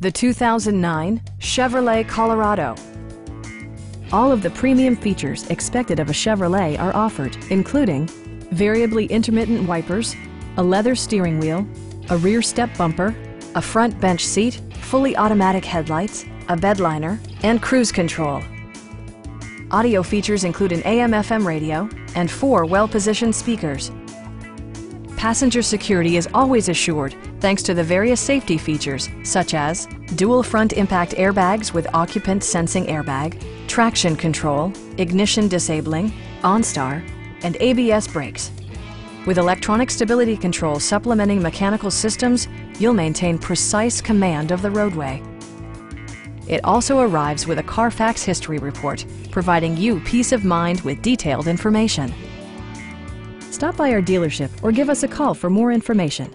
The 2009 Chevrolet Colorado. All of the premium features expected of a Chevrolet are offered, including variably intermittent wipers, a leather steering wheel, a rear step bumper, a front bench seat, fully automatic headlights, a bed liner, and cruise control. Audio features include an AM/FM radio and 4 well-positioned speakers. Passenger security is always assured thanks to the various safety features such as dual front impact airbags with occupant sensing airbag, traction control, ignition disabling, OnStar, and ABS brakes. With electronic stability control supplementing mechanical systems, you'll maintain precise command of the roadway. It also arrives with a Carfax history report, providing you peace of mind with detailed information. Stop by our dealership or give us a call for more information.